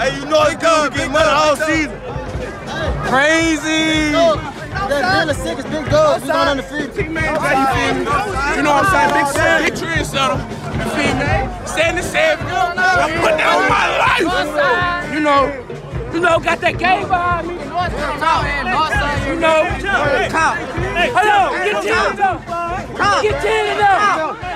Hey, you know it's good. We get money all season. Crazy. That really sick is big dogs. We going on the field. You know what I'm saying? Big trendsetter. You feel me? 77. I put that on my life. You know, got that game behind me. You know, hold on, get 10 up. Get 10 up.